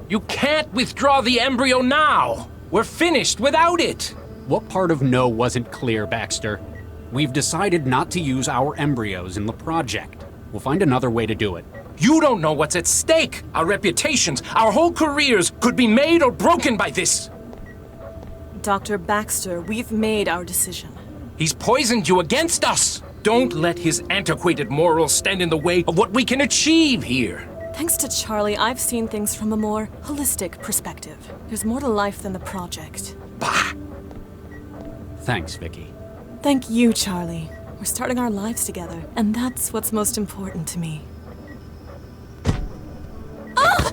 You can't withdraw the embryo now! We're finished without it! What part of no wasn't clear, Baxter? We've decided not to use our embryos in the project. We'll find another way to do it. You don't know what's at stake! Our reputations, our whole careers could be made or broken by this! Dr. Baxter, we've made our decision. He's poisoned you against us! Don't let his antiquated morals stand in the way of what we can achieve here! Thanks to Charlie, I've seen things from a more holistic perspective. There's more to life than the project. Bah! Thanks, Vicky. Thank you, Charlie. We're starting our lives together, and that's what's most important to me. Ah!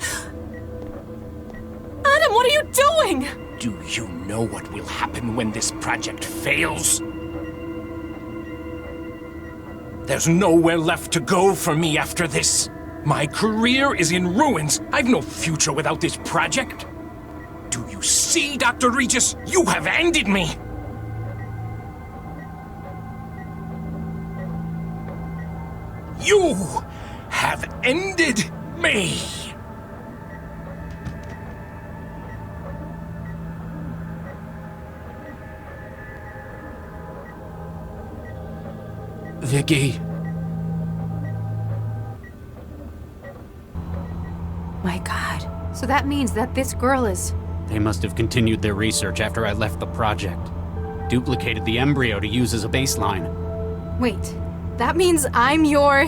Adam, what are you doing? Do you know what will happen when this project fails? There's nowhere left to go for me after this. My career is in ruins. I've no future without this project. Do you see, Dr. Regis? You have ended me! You have ended me! Vicky. My God. So that means that this girl is... They must have continued their research after I left the project. Duplicated the embryo to use as a baseline. Wait, that means I'm your...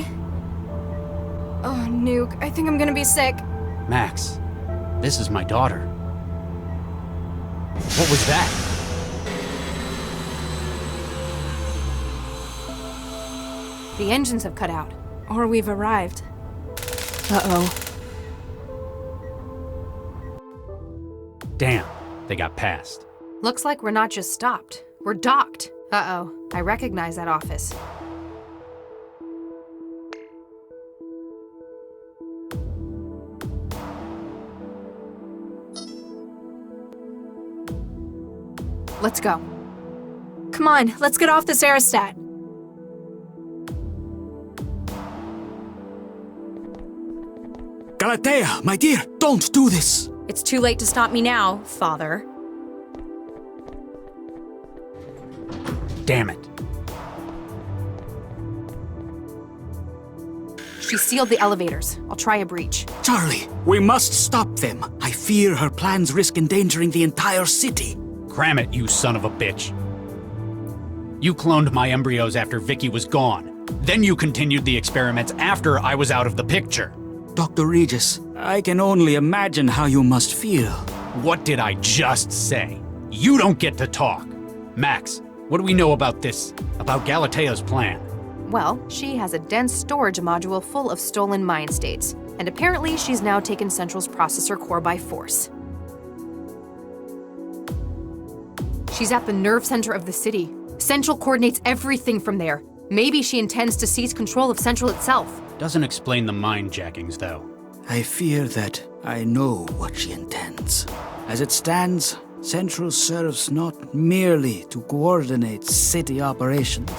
Oh, Nuke, I think I'm gonna be sick. Max, this is my daughter. What was that? The engines have cut out. Or we've arrived. Uh-oh. Damn, they got past. Looks like we're not just stopped. We're docked. Uh-oh, I recognize that office. Let's go. Come on, let's get off this aerostat. Galatea, my dear, don't do this! It's too late to stop me now, Father. Damn it. She sealed the elevators. I'll try a breach. Charlie, we must stop them. I fear her plans risk endangering the entire city. Cram it, you son of a bitch. You cloned my embryos after Vicky was gone. Then you continued the experiments after I was out of the picture. Dr. Regis, I can only imagine how you must feel. What did I just say? You don't get to talk. Max, what do we know about this? About Galatea's plan? Well, she has a dense storage module full of stolen mind states, and apparently she's now taken Central's processor core by force. She's at the nerve center of the city. Central coordinates everything from there. Maybe she intends to seize control of Central itself. Doesn't explain the mind-jackings, though. I fear that I know what she intends. As it stands, Central serves not merely to coordinate city operations.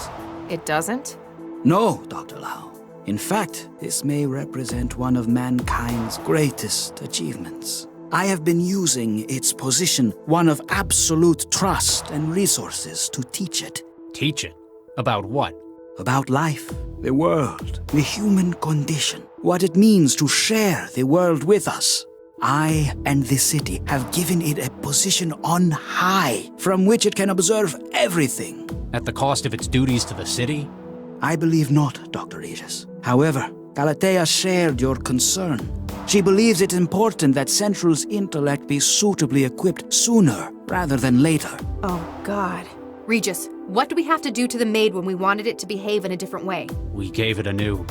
It doesn't? No, Dr. Lau. In fact, this may represent one of mankind's greatest achievements. I have been using its position, one of absolute trust and resources, to teach it. Teach it? About what? About life, the world, the human condition, what it means to share the world with us. I and the city have given it a position on high, from which it can observe everything. At the cost of its duties to the city? I believe not, Dr. Regis. However, Galatea shared your concern. She believes it important that Central's intellect be suitably equipped sooner rather than later. Oh, God. Regis, what do we have to do to the maid when we wanted it to behave in a different way? We gave it a new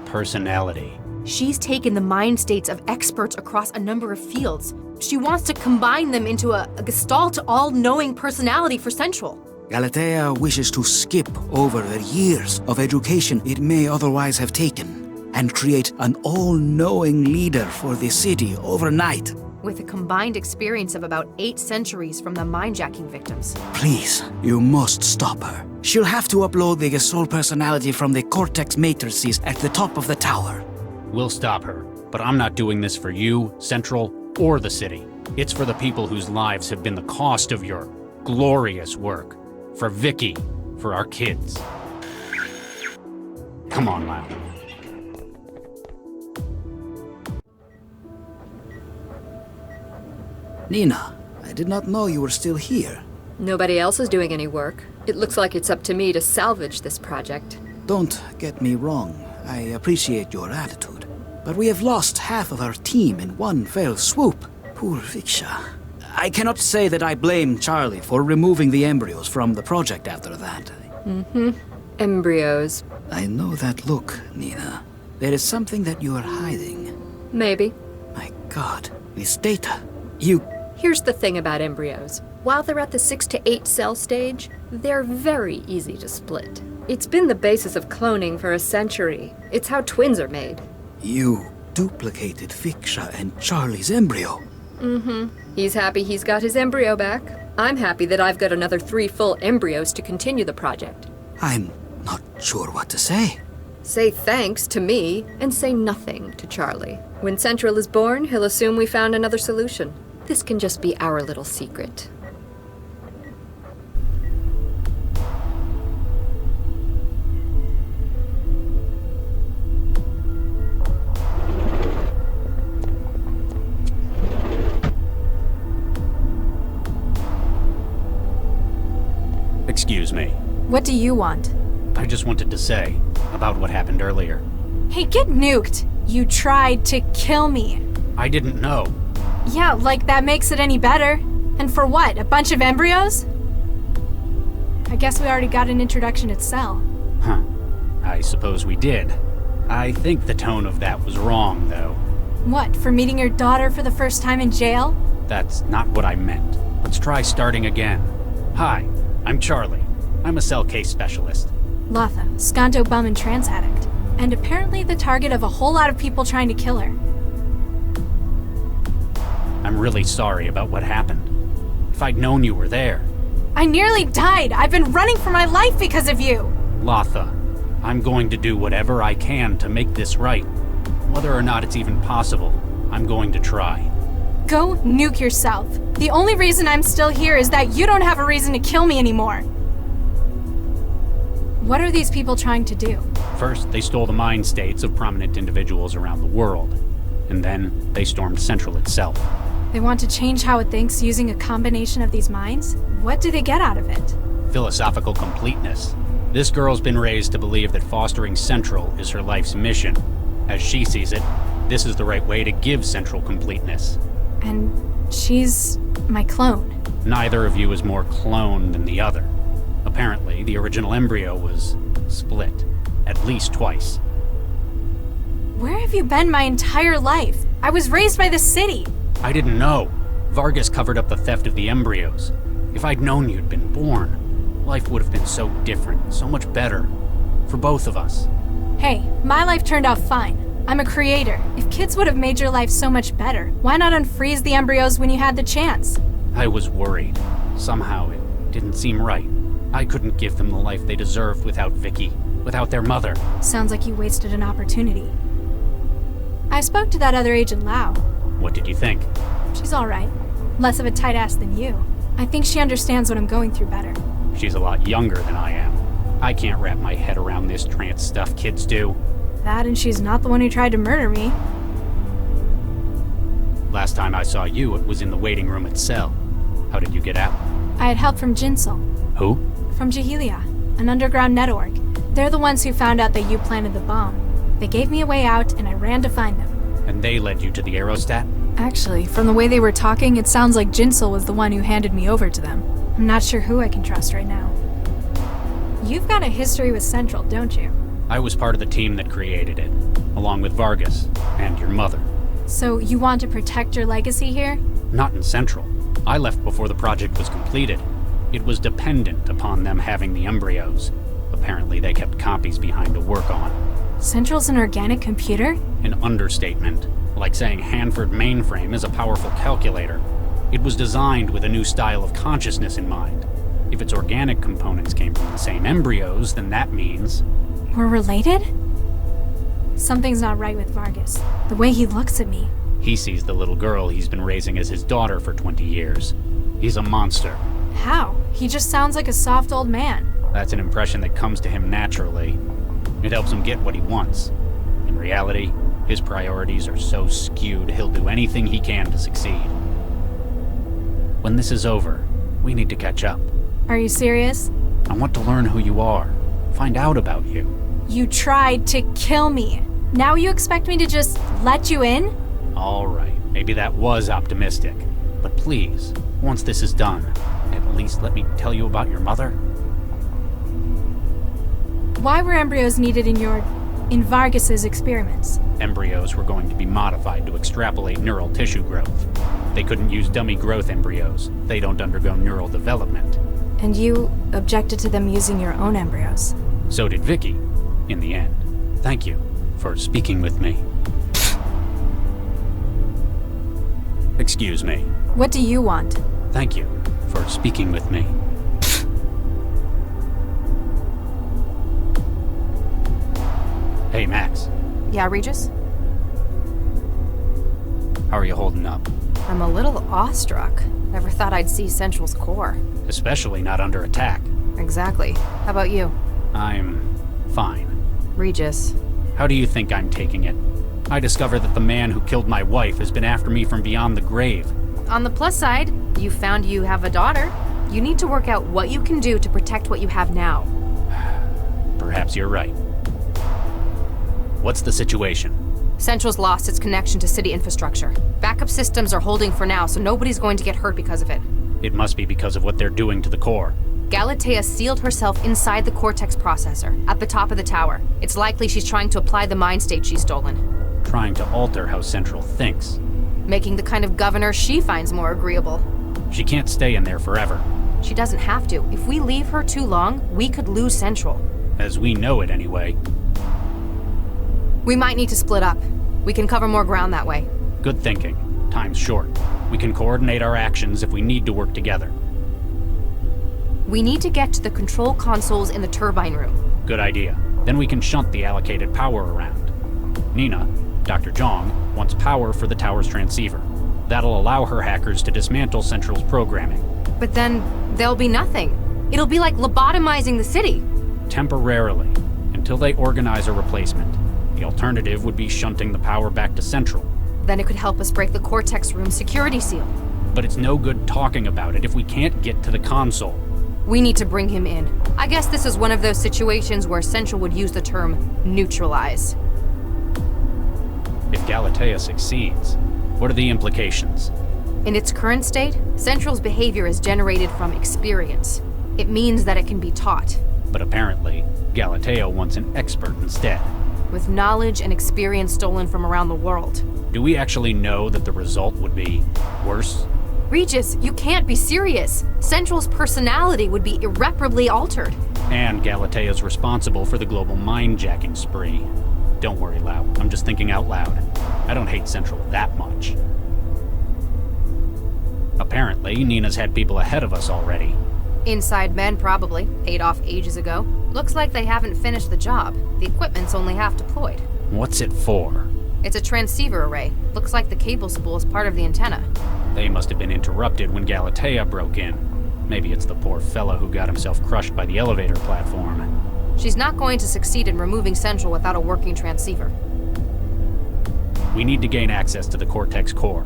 personality. She's taken the mind states of experts across a number of fields. She wants to combine them into a gestalt all-knowing personality for Central. Galatea wishes to skip over the years of education it may otherwise have taken and create an all-knowing leader for the city overnight. With a combined experience of about 8 centuries from the mind-jacking victims. Please, you must stop her. She'll have to upload the gestalt personality from the cortex matrices at the top of the tower. We'll stop her, but I'm not doing this for you, Central, or the city. It's for the people whose lives have been the cost of your glorious work. For Vicky, for our kids. Come on, Lau. Nina, I did not know you were still here. Nobody else is doing any work. It looks like it's up to me to salvage this project. Don't get me wrong. I appreciate your attitude. But we have lost half of our team in one fell swoop. Poor Viksha. I cannot say that I blame Charlie for removing the embryos from the project after that. Embryos. I know that look, Nina. There is something that you are hiding. Maybe. My God, this data. Here's the thing about embryos. While they're at the 6 to 8 cell stage, they're very easy to split. It's been the basis of cloning for a century. It's how twins are made. You duplicated Viksha and Charlie's embryo. He's happy he's got his embryo back. I'm happy that I've got another 3 full embryos to continue the project. I'm not sure what to say. Say thanks to me, and say nothing to Charlie. When Central is born, he'll assume we found another solution. This can just be our little secret. Excuse me. What do you want? I just wanted to say about what happened earlier. Hey, get nuked! You tried to kill me. I didn't know. Yeah, like that makes it any better. And for what? A bunch of embryos? I guess we already got an introduction at Cell. Huh. I suppose we did. I think the tone of that was wrong, though. What, for meeting your daughter for the first time in jail? That's not what I meant. Let's try starting again. Hi, I'm Charlie. I'm a cell case specialist. Latha, Skanto bum and trance addict. And apparently the target of a whole lot of people trying to kill her. I'm really sorry about what happened. If I'd known you were there. I nearly died! I've been running for my life because of you! Latha, I'm going to do whatever I can to make this right. Whether or not it's even possible, I'm going to try. Go nuke yourself. The only reason I'm still here is that you don't have a reason to kill me anymore. What are these people trying to do? First, they stole the mind states of prominent individuals around the world. And then, they stormed Central itself. They want to change how it thinks using a combination of these minds? What do they get out of it? Philosophical completeness. This girl's been raised to believe that fostering Central is her life's mission. As she sees it, this is the right way to give Central completeness. And she's my clone. Neither of you is more clone than the other. Apparently, the original embryo was split. At least twice. Where have you been my entire life? I was raised by the city. I didn't know. Vargas covered up the theft of the embryos. If I'd known you'd been born, life would have been so different, so much better. For both of us. Hey, my life turned out fine. I'm a creator. If kids would have made your life so much better, why not unfreeze the embryos when you had the chance? I was worried. Somehow it didn't seem right. I couldn't give them the life they deserved without Vicky, without their mother. Sounds like you wasted an opportunity. I spoke to that other agent Lau. What did you think? She's all right. Less of a tight ass than you. I think she understands what I'm going through better. She's a lot younger than I am. I can't wrap my head around this trance stuff kids do. That and she's not the one who tried to murder me. Last time I saw you, it was in the waiting room at Cell. How did you get out? I had help from Jinsel. Who? From Jahelia, an underground network. They're the ones who found out that you planted the bomb. They gave me a way out, and I ran to find them. And they led you to the aerostat? Actually, from the way they were talking, it sounds like Jinsel was the one who handed me over to them. I'm not sure who I can trust right now. You've got a history with Central, don't you? I was part of the team that created it, along with Vargas and your mother. So you want to protect your legacy here? Not in Central. I left before the project was completed. It was dependent upon them having the embryos. Apparently they kept copies behind to work on. Central's an organic computer? An understatement. Like saying Hanford mainframe is a powerful calculator. It was designed with a new style of consciousness in mind. If its organic components came from the same embryos, then that means... We're related? Something's not right with Vargas. The way he looks at me. He sees the little girl he's been raising as his daughter for 20 years. He's a monster. How? He just sounds like a soft old man. That's an impression that comes to him naturally. It helps him get what he wants. In reality, his priorities are so skewed he'll do anything he can to succeed. When this is over, we need to catch up. Are you serious? I want to learn who you are, find out about you. You tried to kill me. Now you expect me to just let you in? All right, maybe that was optimistic. But please, once this is done, at least let me tell you about your mother. Why were embryos needed in Vargas's experiments? Embryos were going to be modified to extrapolate neural tissue growth. They couldn't use dummy growth embryos. They don't undergo neural development. And you objected to them using your own embryos. So did Vicky, in the end. Thank you for speaking with me. Excuse me. What do you want? Thank you for speaking with me. Hey, Max. Yeah, Regis? How are you holding up? I'm a little awestruck. Never thought I'd see Central's core. Especially not under attack. Exactly. How about you? I'm fine. Regis. How do you think I'm taking it? I discover that the man who killed my wife has been after me from beyond the grave. On the plus side, you found you have a daughter. You need to work out what you can do to protect what you have now. Perhaps you're right. What's the situation? Central's lost its connection to city infrastructure. Backup systems are holding for now, so nobody's going to get hurt because of it. It must be because of what they're doing to the core. Galatea sealed herself inside the Cortex processor, at the top of the tower. It's likely she's trying to apply the mind state she's stolen. Trying to alter how Central thinks. Making the kind of governor she finds more agreeable. She can't stay in there forever. She doesn't have to. If we leave her too long, we could lose Central. As we know it anyway. We might need to split up. We can cover more ground that way. Good thinking. Time's short. We can coordinate our actions if we need to work together. We need to get to the control consoles in the turbine room. Good idea. Then we can shunt the allocated power around. Nina, Dr. Jong, wants power for the tower's transceiver. That'll allow her hackers to dismantle Central's programming. But then, there'll be nothing. It'll be like lobotomizing the city. Temporarily, until they organize a replacement. The alternative would be shunting the power back to Central. Then it could help us break the Cortex room security seal. But it's no good talking about it if we can't get to the console. We need to bring him in. I guess this is one of those situations where Central would use the term neutralize. If Galatea succeeds, what are the implications? In its current state, Central's behavior is generated from experience. It means that it can be taught. But apparently, Galatea wants an expert instead. With knowledge and experience stolen from around the world. Do we actually know that the result would be worse? Regis, you can't be serious. Central's personality would be irreparably altered. And Galatea's responsible for the global mind-jacking spree. Don't worry, Lau. I'm just thinking out loud. I don't hate Central that much. Apparently, Nina's had people ahead of us already. Inside men, probably. Paid off ages ago. Looks like they haven't finished the job. The equipment's only half deployed. What's it for? It's a transceiver array. Looks like the cable spool is part of the antenna. They must have been interrupted when Galatea broke in. Maybe it's the poor fellow who got himself crushed by the elevator platform. She's not going to succeed in removing Central without a working transceiver. We need to gain access to the Cortex core.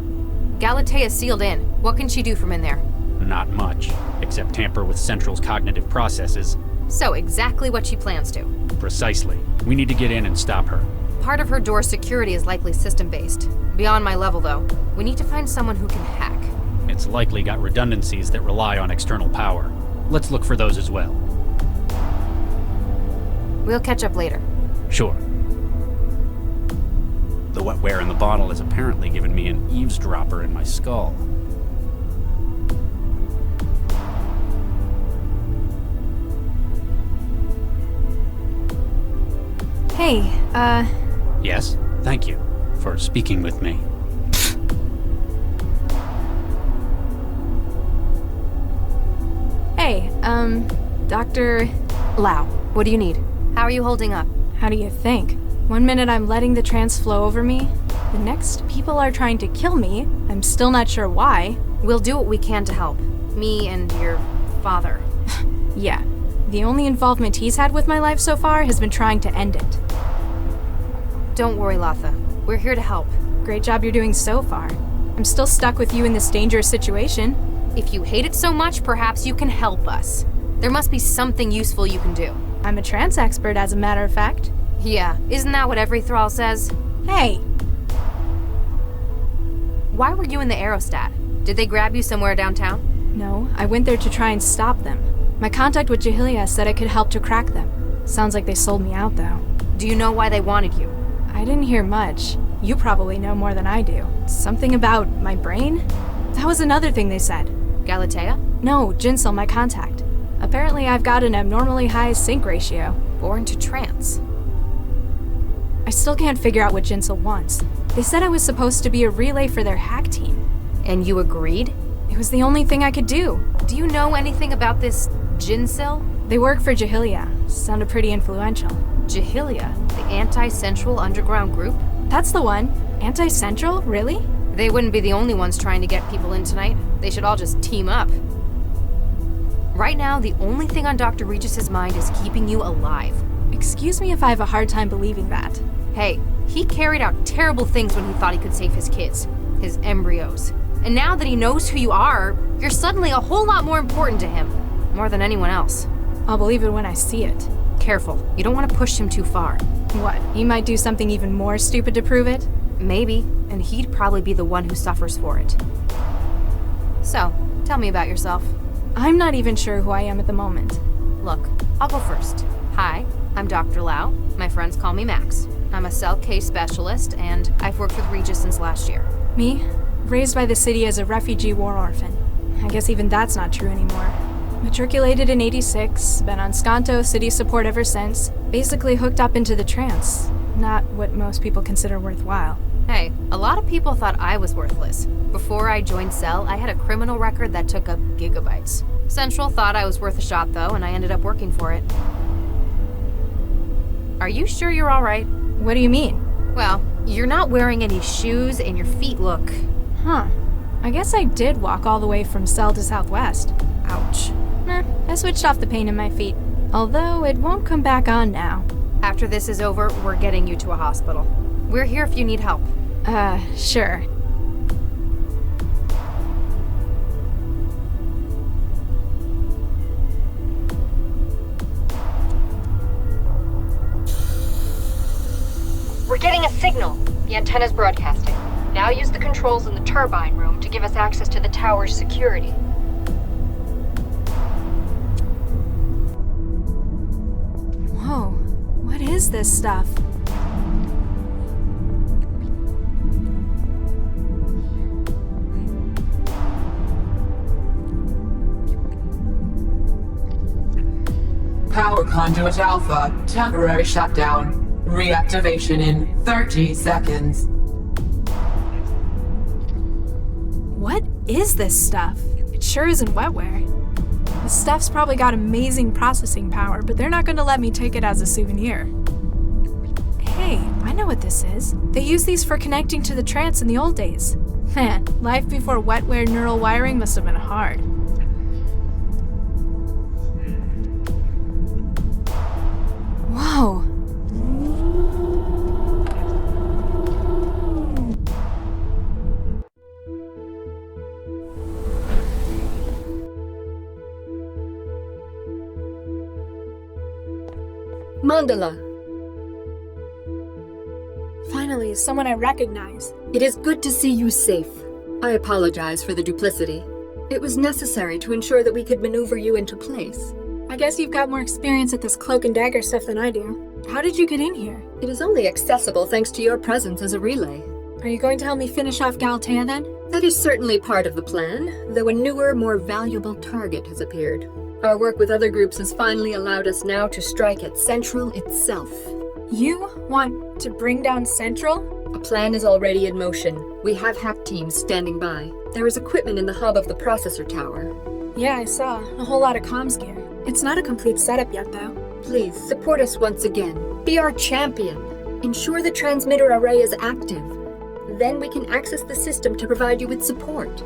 Galatea's sealed in. What can she do from in there? Not much, except tamper with Central's cognitive processes. So exactly what she plans to. Precisely. We need to get in and stop her. Part of her door's security is likely system-based. Beyond my level, though. We need to find someone who can hack. It's likely got redundancies that rely on external power. Let's look for those as well. We'll catch up later. Sure. The wetware in the bottle has apparently given me an eavesdropper in my skull. Hey, Yes, thank you for speaking with me. hey, Dr. Lau, what do you need? How are you holding up? How do you think? 1 minute I'm letting the trance flow over me, The next people are trying to kill me. I'm still not sure why. We'll do what we can to help. Me and your father. Yeah. The only involvement he's had with my life so far has been trying to end it. Don't worry, Latha. We're here to help. Great job you're doing so far. I'm still stuck with you in this dangerous situation. If you hate it so much, perhaps you can help us. There must be something useful you can do. I'm a trance expert, as a matter of fact. Yeah, isn't that what every thrall says? Hey! Why were you in the aerostat? Did they grab you somewhere downtown? No, I went there to try and stop them. My contact with Jahilia said I could help to crack them. Sounds like they sold me out, though. Do you know why they wanted you? I didn't hear much. You probably know more than I do. Something about my brain? That was another thing they said. Galatea? No, Jinsel, my contact. Apparently I've got an abnormally high sync ratio. Born to trance. I still can't figure out what Jinsel wants. They said I was supposed to be a relay for their hack team. And you agreed? It was the only thing I could do. Do you know anything about this Jinsel? They work for Jahilia. Sounded pretty influential. Jahilia? The anti-central underground group? That's the one. Anti-Central? Really? They wouldn't be the only ones trying to get people in tonight. They should all just team up. Right now, the only thing on Dr. Regis's mind is keeping you alive. Excuse me if I have a hard time believing that. Hey, he carried out terrible things when he thought he could save his kids. His embryos. And now that he knows who you are, you're suddenly a whole lot more important to him. More than anyone else. I'll believe it when I see it. Careful. You don't want to push him too far. What, he might do something even more stupid to prove it? Maybe, and he'd probably be the one who suffers for it. So, tell me about yourself. I'm not even sure who I am at the moment. Look, I'll go first. Hi, I'm Dr. Lau. My friends call me Max. I'm a cell case specialist, and I've worked with Regis since last year. Me? Raised by the city as a refugee war orphan. I guess even that's not true anymore. Matriculated in '86, been on Skanto city support ever since. Basically hooked up into the trance. Not what most people consider worthwhile. Hey, a lot of people thought I was worthless. Before I joined Cell, I had a criminal record that took up gigabytes. Central thought I was worth a shot though, and I ended up working for it. Are you sure you're alright? What do you mean? Well, you're not wearing any shoes and your feet look... Huh. I guess I did walk all the way from Cell to Southwest. Ouch. I switched off the pain in my feet. Although it won't come back on now. After this is over, we're getting you to a hospital. We're here if you need help. Sure. We're getting a signal. The antenna's broadcasting. Now use the controls in the turbine room to give us access to the tower's security. Whoa. What is this stuff? Power conduit Alpha, temporary shutdown. Reactivation in 30 seconds. What is this stuff? It sure isn't wetware. This stuff's probably got amazing processing power, but they're not going to let me take it as a souvenir. Hey, I know what this is. They used these for connecting to the trance in the old days. Man, life before wetware neural wiring must have been hard. Whoa. Mandala, Finally, someone I recognize. it is good to see you safe. I apologize for the duplicity. It was necessary to ensure that we could maneuver you into place. I guess you've got more experience at this cloak and dagger stuff than I do. How did you get in here? It is only accessible thanks to your presence as a relay. Are you going to help me finish off Galatea then? That is certainly part of the plan, though a newer, more valuable target has appeared. Our work with other groups has finally allowed us now to strike at Central itself. You want to bring down Central? A plan is already in motion. We have hack teams standing by. There is equipment in the hub of the processor tower. Yeah, I saw. A whole lot of comms gear. It's not a complete setup yet, though. Please, support us once again. Be our champion. Ensure the transmitter array is active. Then we can access the system to provide you with support.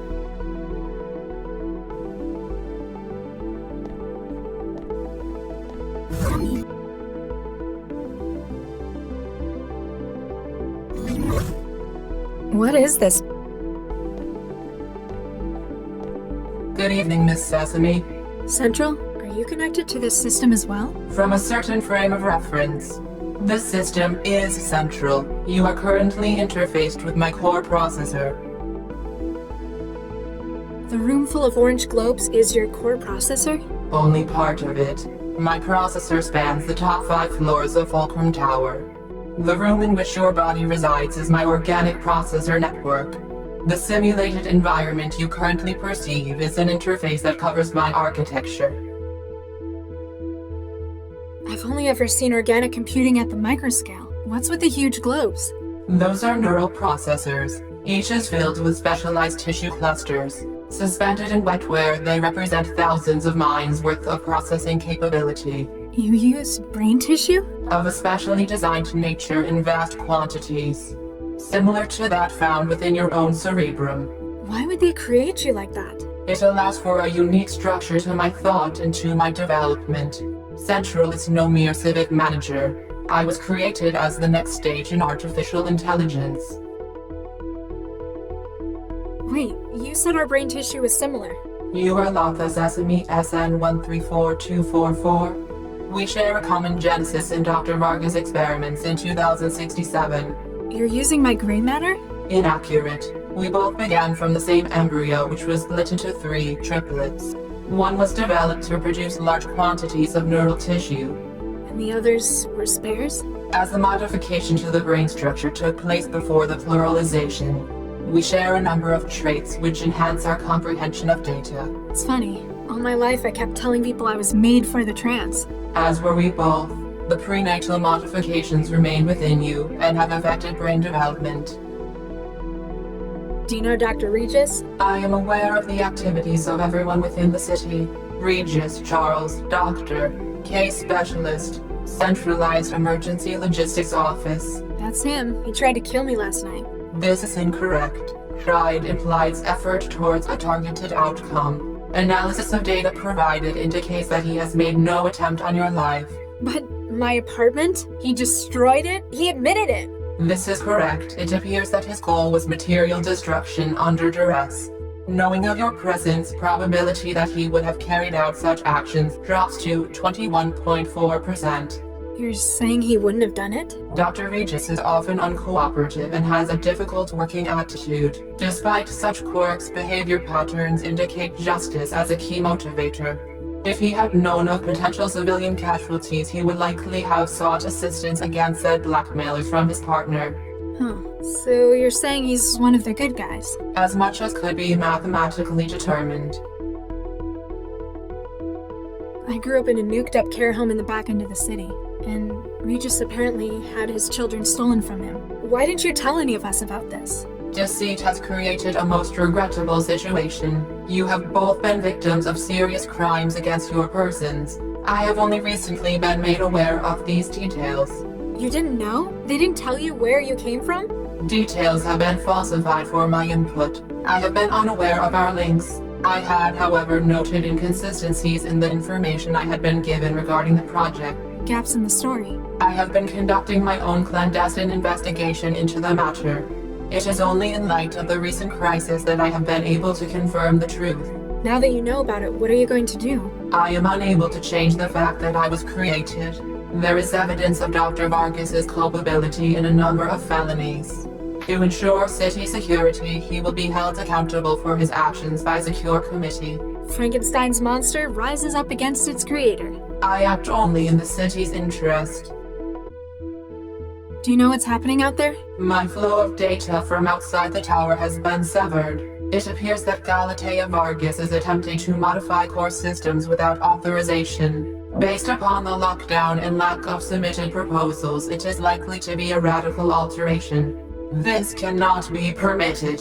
What is this? Good evening, Miss Sesame. Central? Are you connected to this system as well? From a certain frame of reference, this system is central. You are currently interfaced with my core processor. The room full of orange globes is your core processor? Only part of it. My processor spans the top 5 floors of Fulcrum Tower. The room in which your body resides is my organic processor network. The simulated environment you currently perceive is an interface that covers my architecture. I've only ever seen organic computing at the microscale. What's with the huge globes? Those are neural processors. Each is filled with specialized tissue clusters. Suspended in wetware, they represent thousands of minds worth of processing capability. You use brain tissue? Of a specially designed nature in vast quantities, similar to that found within your own cerebrum. Why would they create you like that? It allows for a unique structure to my thought and to my development. Central is no mere civic manager. I was created as the next stage in artificial intelligence. Wait, you said our brain tissue is similar. You are Latha Sesame SN134244. We share a common genesis in Dr. Vargas' experiments in 2067. You're using my gray matter? Inaccurate. We both began from the same embryo, which was split into 3 triplets. One was developed to produce large quantities of neural tissue, And the others were spares? as the modification to the brain structure took place before the pluralization. We share a number of traits which enhance our comprehension of data, It's funny. All my life I kept telling people I was made for the trance. as were we both. The prenatal modifications remain within you and have affected brain development. Do you know Dr. Regis? I am aware of the activities of everyone within the city. Regis, Charles, Doctor, Case Specialist, Centralized Emergency Logistics Office. That's him. He tried to kill me last night. This is incorrect. Tried implies effort towards a targeted outcome. Analysis of data provided indicates that he has made no attempt on your life. But my apartment? He destroyed it? He admitted it. This is correct. It appears that his goal was material destruction under duress. Knowing of your presence, probability that he would have carried out such actions drops to 21.4%. You're saying he wouldn't have done it? Dr. Regis is often uncooperative and has a difficult working attitude. Despite such quirks, behavior patterns indicate justice as a key motivator. If he had known of potential civilian casualties, he would likely have sought assistance against said blackmailers from his partner. Huh. So you're saying he's one of the good guys? As much as could be mathematically determined. I grew up in a nuked up care home in the back end of the city, and Regis apparently had his children stolen from him. Why didn't you tell any of us about this? Deceit has created a most regrettable situation. You have both been victims of serious crimes against your persons. I have only recently been made aware of these details. You didn't know? They didn't tell you where you came from? Details have been falsified for my input. I have been unaware of our links. I had, however, noted inconsistencies in the information I had been given regarding the project. Gaps in the story. I have been conducting my own clandestine investigation into the matter. It is only in light of the recent crisis that I have been able to confirm the truth. Now that you know about it, what are you going to do? I am unable to change the fact that I was created. There is evidence of Dr. Vargas's culpability in a number of felonies. To ensure city security, he will be held accountable for his actions by a secure committee. Frankenstein's monster rises up against its creator. I act only in the city's interest. Do you know what's happening out there? My flow of data from outside the tower has been severed. It appears that Galatea Vargas is attempting to modify core systems without authorization. Based upon the lockdown and lack of submitted proposals, it is likely to be a radical alteration. This cannot be permitted.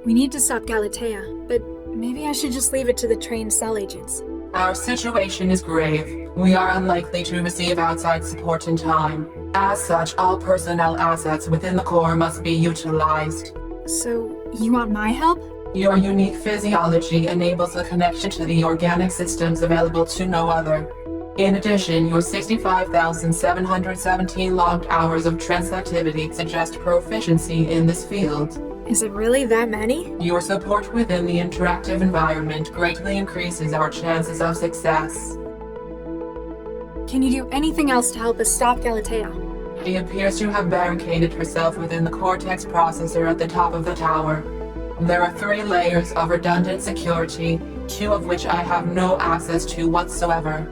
We need to stop Galatea, but maybe I should just leave it to the trained cell agents. Our situation is grave. We are unlikely to receive outside support in time. As such, all personnel assets within the core must be utilized. So, you want my help? Your unique physiology enables a connection to the organic systems available to no other. In addition, your 65,717 logged hours of trance activity suggest proficiency in this field. Is it really that many? Your support within the interactive environment greatly increases our chances of success. Can you do anything else to help us stop Galatea? She appears to have barricaded herself within the Cortex processor at the top of the tower. There are 3 layers of redundant security, 2 of which I have no access to whatsoever.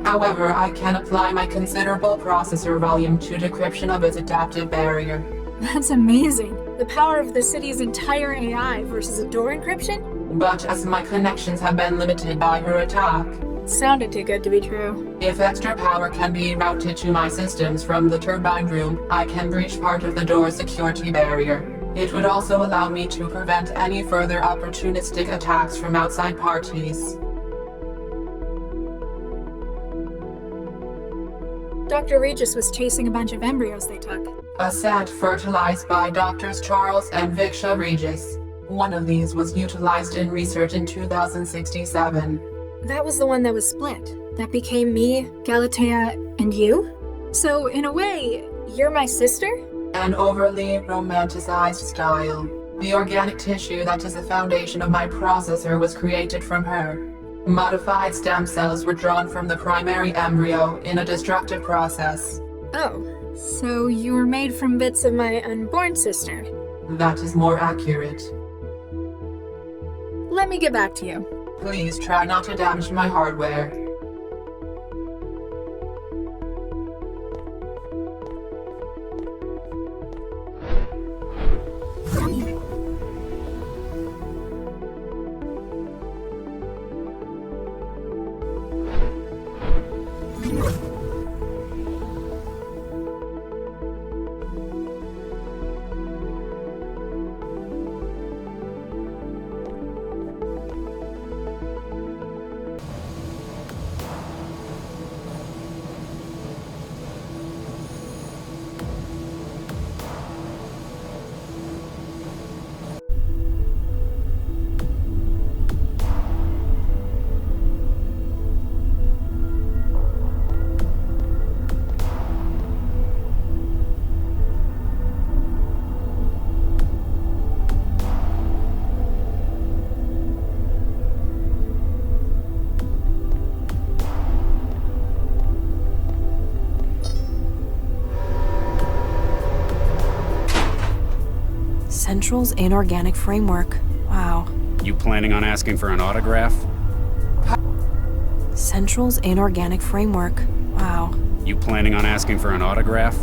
However, I can apply my considerable processor volume to decryption of its adaptive barrier. That's amazing. The power of the city's entire AI versus a door encryption? But as my connections have been limited by her attack, Sounded too good to be true. if extra power can be routed to my systems from the turbine room, I can breach part of the door's security barrier. It would also allow me to prevent any further opportunistic attacks from outside parties. Dr. Regis was chasing a bunch of embryos they took. A set fertilized by Doctors Charles and Viksha Regis. One of these was utilized in research in 2067. That was the one that was split. That became me, Galatea, and you? So, in a way, you're my sister? An overly romanticized style. The organic tissue that is the foundation of my processor was created from her. Modified stem cells were drawn from the primary embryo in a destructive process. Oh, so you were made from bits of my unborn sister. That is more accurate. Let me get back to you. Please try not to damage my hardware. Central's inorganic framework. Wow. You planning on asking for an autograph? Central's inorganic framework. Wow. You planning on asking for an autograph?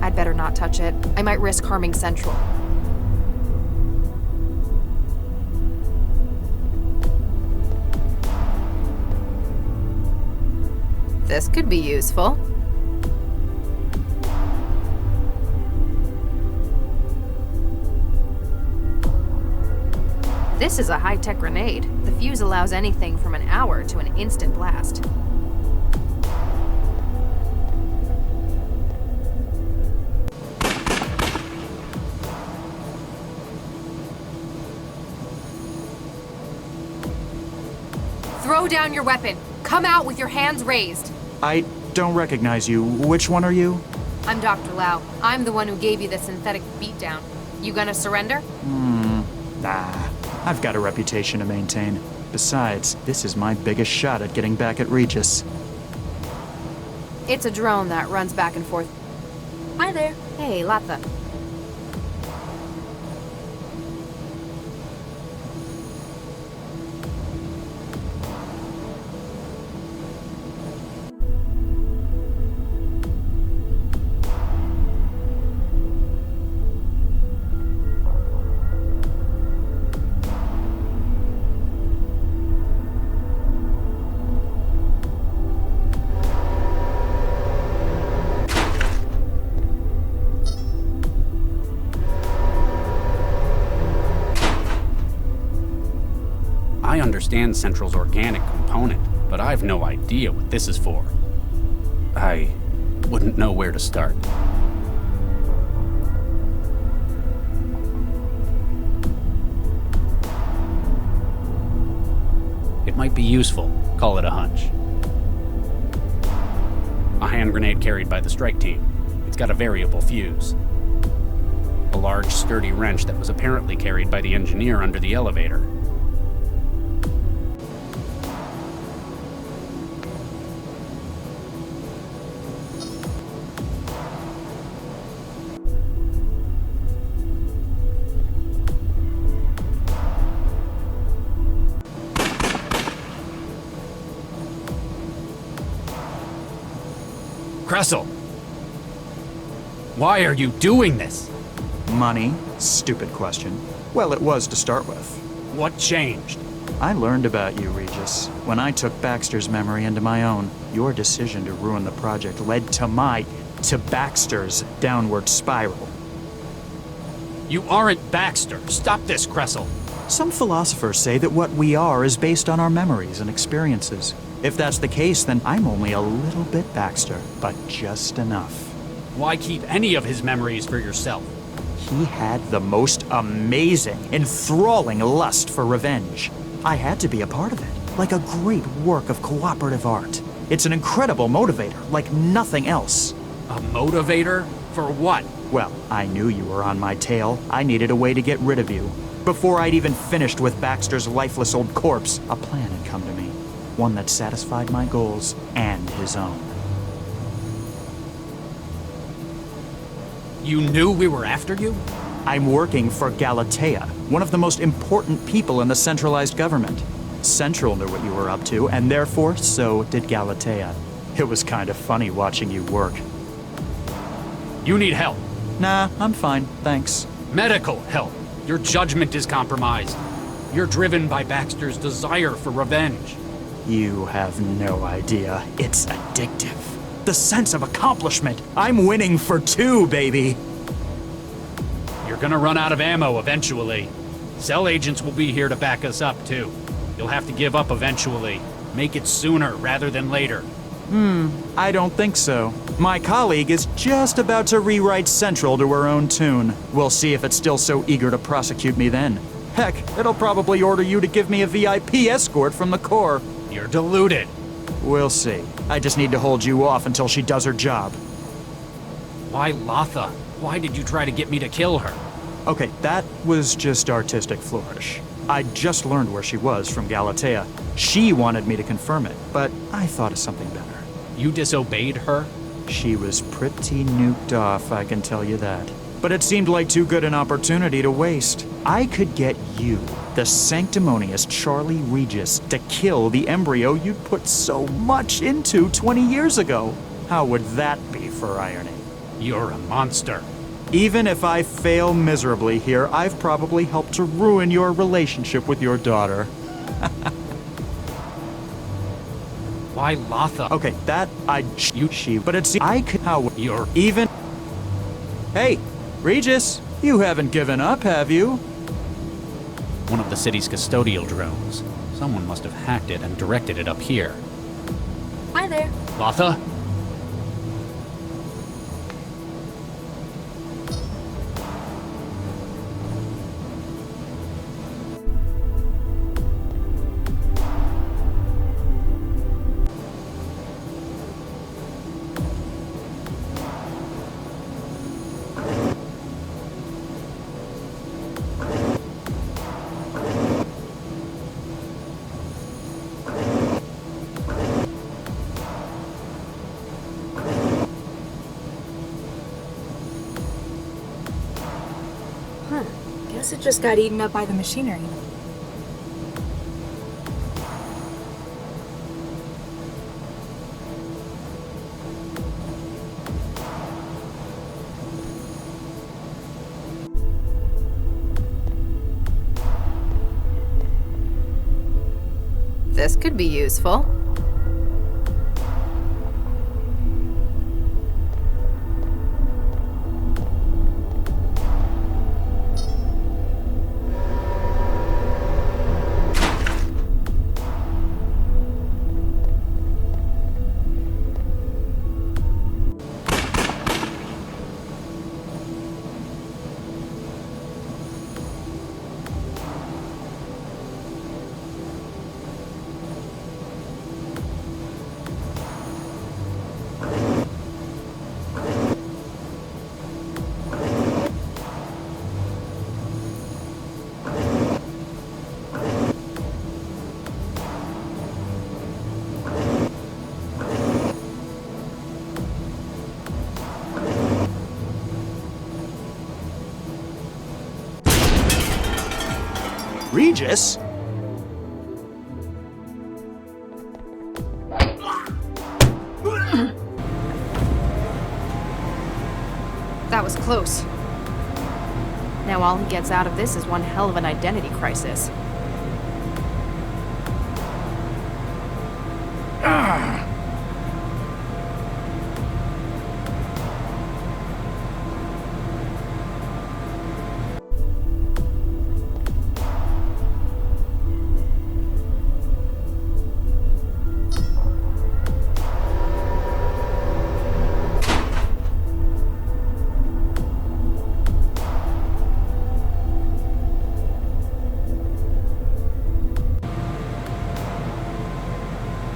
I'd better not touch it. I might risk harming Central. This could be useful. This is a high-tech grenade. The fuse allows anything from an hour to an instant blast. Throw down your weapon. Come out with your hands raised. I don't recognize you. Which one are you? I'm Dr. Lau. I'm the one who gave you the synthetic beatdown. You gonna surrender? Nah. I've got a reputation to maintain. Besides, this is my biggest shot at getting back at Regis. It's a drone that runs back and forth. Hi there. Hey, Latha. I understand Central's organic component, but I've no idea what this is for. I wouldn't know where to start. It might be useful. Call it a hunch. A hand grenade carried by the strike team. It's got a variable fuse. A large, sturdy wrench that was apparently carried by the engineer under the elevator. Kressel! Why are you doing this? Money? Stupid question. Well, it was to start with. What changed? I learned about you, Regis, when I took Baxter's memory into my own. Your decision to ruin the project led to Baxter's downward spiral. You aren't Baxter. Stop this, Kressel. Some philosophers say that what we are is based on our memories and experiences. If that's the case, then I'm only a little bit Baxter, but just enough. Why keep any of his memories for yourself? He had the most amazing, enthralling lust for revenge. I had to be a part of it, like a great work of cooperative art. It's an incredible motivator, like nothing else. A motivator? For what? Well, I knew you were on my tail. I needed a way to get rid of you. Before I'd even finished with Baxter's lifeless old corpse, a plan had come to me. One that satisfied my goals and his own. You knew we were after you? I'm working for Galatea, one of the most important people in the centralized government. Central knew what you were up to, and therefore, so did Galatea. It was kind of funny watching you work. You need help. Nah, I'm fine, thanks. Medical help. Your judgment is compromised. You're driven by Baxter's desire for revenge. You have no idea. It's addictive. The sense of accomplishment. I'm winning for 2, baby. You're gonna run out of ammo eventually. Cell agents will be here to back us up, too. You'll have to give up eventually. Make it sooner rather than later. I don't think so. My colleague is just about to rewrite Central to her own tune. We'll see if it's still so eager to prosecute me then. Heck, it'll probably order you to give me a VIP escort from the Corps. You're deluded. We'll see. I just need to hold you off until she does her job. Why Latha? Why did you try to get me to kill her? Okay, that was just artistic flourish. I just learned where she was from Galatea. She wanted me to confirm it, but I thought of something better. You disobeyed her? She was pretty nuked off, I can tell you that. But it seemed like too good an opportunity to waste. I could get you, the sanctimonious Charlie Regis, to kill the embryo you'd put so much into 20 years ago. How would that be for irony? You're a monster. Even if I fail miserably here, I've probably helped to ruin your relationship with your daughter. Why Latha? Okay, that but it's I could how You're even. Hey, Regis, you haven't given up, have you? one of the city's custodial drones. Someone must have hacked it and directed it up here. Hi there. Latha? Guess it just got eaten up by the machinery. This could be useful. Regis? That was close. Now all he gets out of this is one hell of an identity crisis.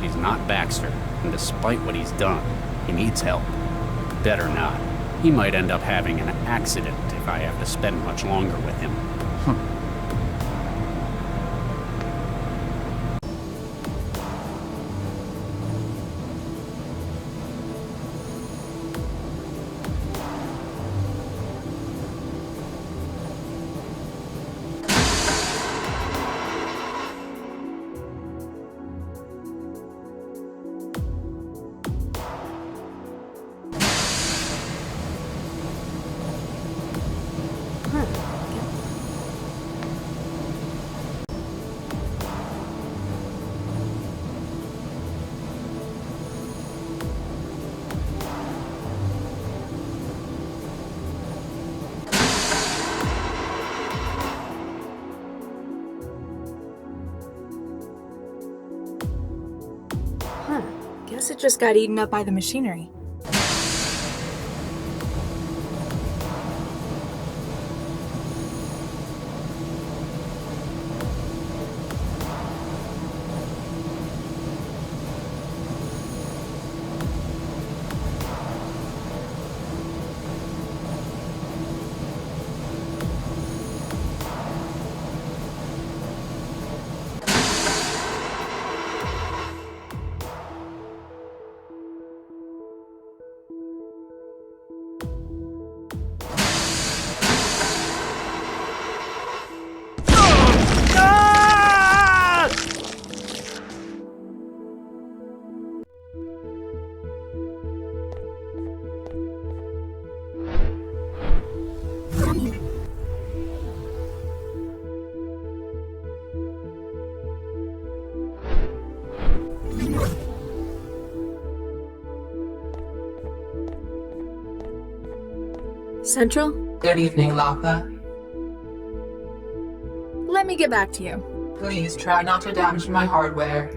He's not Baxter, and despite what he's done, he needs help. Better not. He might end up having an accident if I have to spend much longer with him. Guess it just got eaten up by the machinery. Central? Good evening, Latha. Let me get back to you. Please try not to damage my hardware.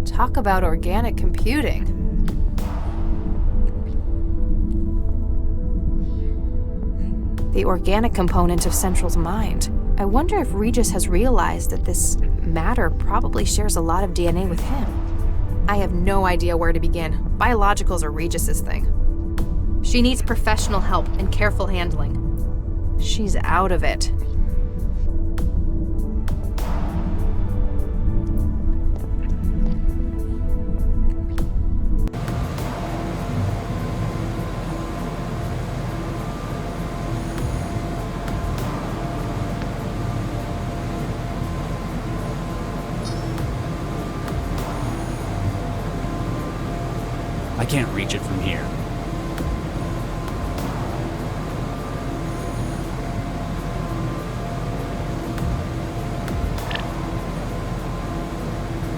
Talk about organic computing. The organic component of Central's mind. I wonder if Regis has realized that this matter probably shares a lot of DNA with him. I have no idea where to begin. Biologicals are Regis's thing. She needs professional help and careful handling. She's out of it. I can't reach it from here.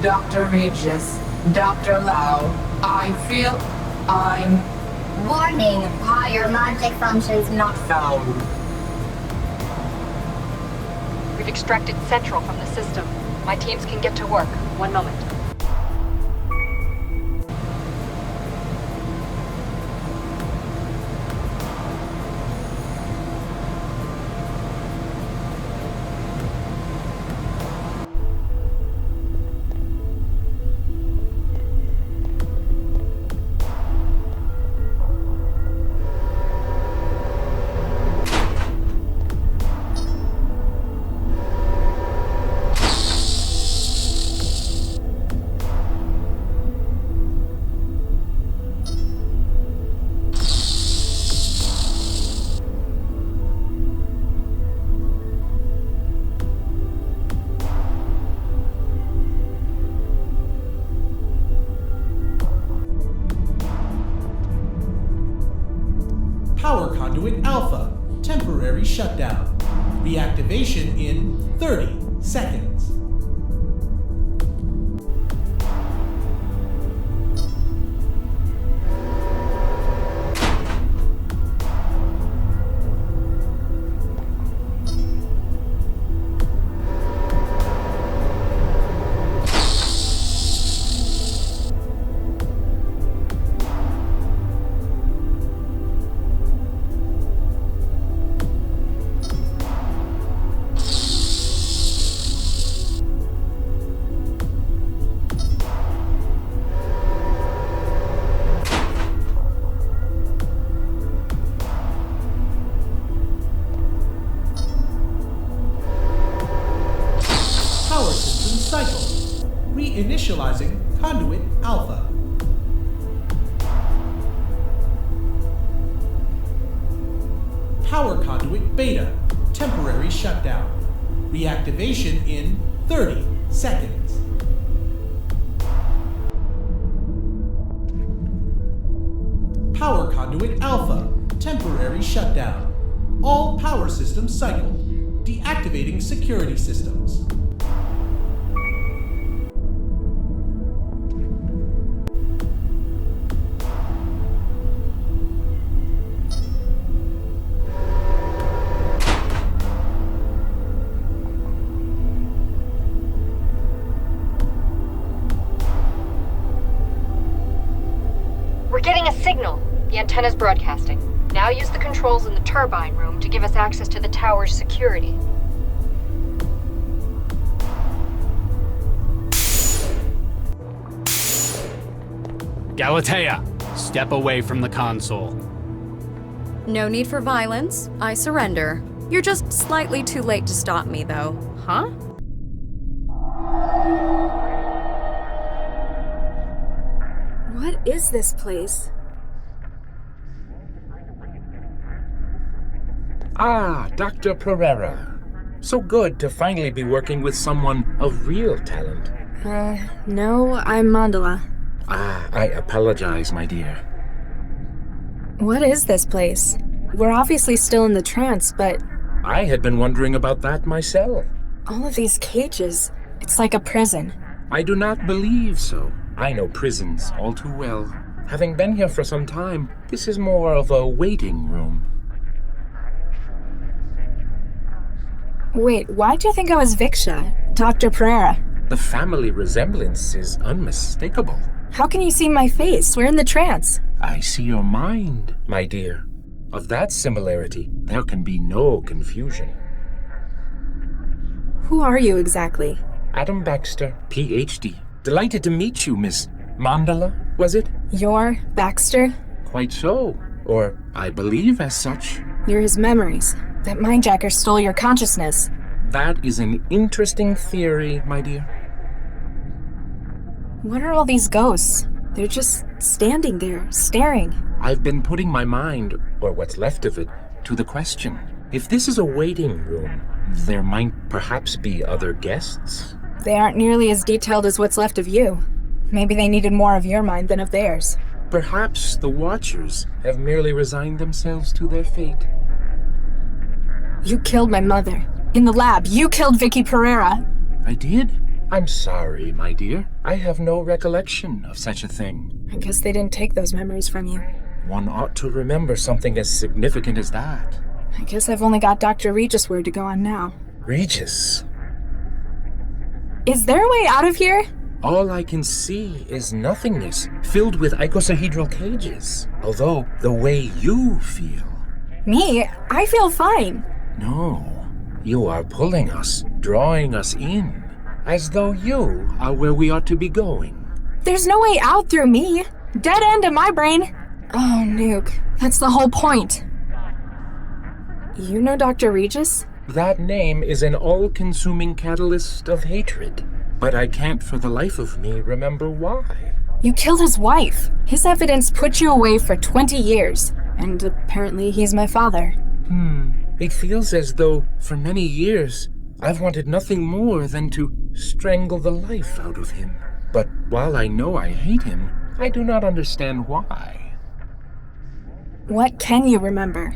Dr. Regis, Dr. Lau, I feel I'm... Warning, higher logic functions not found. We've extracted Central from the system. My teams can get to work. One moment. Power conduit alpha. Temporary shutdown. Reactivation in 30 seconds. Reinitializing conduit alpha. Power conduit beta. Temporary shutdown. Reactivation in 30 seconds. Power conduit alpha. Temporary shutdown. All power systems cycled. Deactivating security systems. We're getting a signal. The antenna's broadcasting. Now use the controls in the turbine room to give us access to the tower's security. Galatea, step away from the console. No need for violence. I surrender. You're just slightly too late to stop me, though. Huh? What is this place? Ah, Dr. Pereira. So good to finally be working with someone of real talent. No, I'm Mandala. Ah, I apologize, my dear. What is this place? We're obviously still in the trance, but I had been wondering about that myself. all of these cages, it's like a prison. I do not believe so. I know prisons all too well. Having been here for some time, this is more of a waiting room. Wait, why'd you think I was Viksha, Dr. Pereira? The family resemblance is unmistakable. How can you see my face? We're in the trance. I see your mind, my dear. Of that similarity, there can be no confusion. Who are you exactly? Adam Baxter, PhD. Delighted to meet you, Miss Mandala, was it? You're Baxter? Quite so. Or I believe as such. You're his memories. That mindjacker stole your consciousness. That is an interesting theory, my dear. What are all these ghosts? They're just standing there, staring. I've been putting my mind, or what's left of it, to the question. If this is a waiting room, there might perhaps be other guests? They aren't nearly as detailed as what's left of you. Maybe they needed more of your mind than of theirs. Perhaps the Watchers have merely resigned themselves to their fate. You killed my mother. In the lab, you killed Vicky Pereira. I did? I'm sorry, my dear. I have no recollection of such a thing. I guess they didn't take those memories from you. One ought to remember something as significant as that. I guess I've only got Dr. Regis' word to go on now. Regis? Is there a way out of here? All I can see is nothingness, filled with icosahedral cages. Although, the way you feel... Me? I feel fine. No. You are pulling us, drawing us in, as though you are where we ought to be going. There's no way out through me. Dead end in my brain. Oh, Nuke. That's the whole point. You know Dr. Regis? That name is an all-consuming catalyst of hatred. But I can't for the life of me remember why. You killed his wife. His evidence put you away for 20 years. And apparently he's my father. It feels as though, for many years, I've wanted nothing more than to strangle the life out of him. But while I know I hate him, I do not understand why. What can you remember?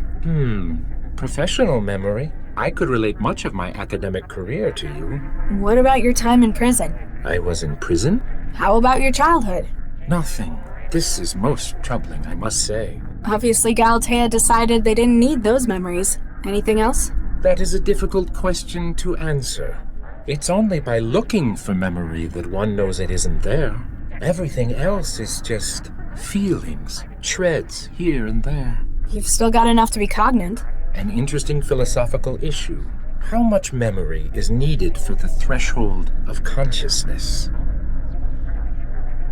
Professional memory. I could relate much of my academic career to you. What about your time in prison? I was in prison? How about your childhood? Nothing. This is most troubling, I must say. Obviously, Galatea decided they didn't need those memories. Anything else? That is a difficult question to answer. It's only by looking for memory that one knows it isn't there. Everything else is just feelings, shreds here and there. You've still got enough to be cognate. An interesting philosophical issue. How much memory is needed for the threshold of consciousness?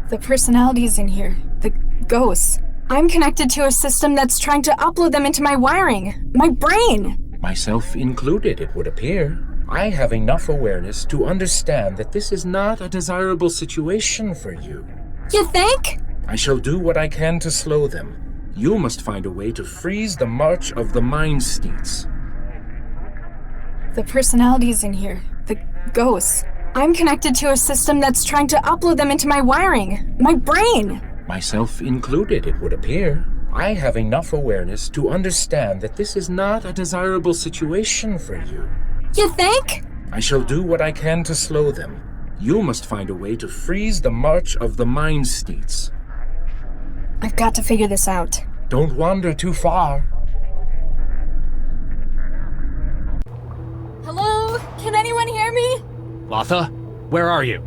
The personalities in here, the ghosts. I'm connected to a system that's trying to upload them into my wiring, my brain. Myself included, it would appear. I have enough awareness to understand that this is not a desirable situation for you. You think? I shall do what I can to slow them. You must find a way to freeze the march of the mind states. The personalities in here, the ghosts. I'm connected to a system that's trying to upload them into my wiring, my brain. Myself included, it would appear. I have enough awareness to understand that this is not a desirable situation for you. You think? I shall do what I can to slow them. You must find a way to freeze the march of the mind states. I've got to figure this out. Don't wander too far. Hello? Can anyone hear me? Latha, where are you?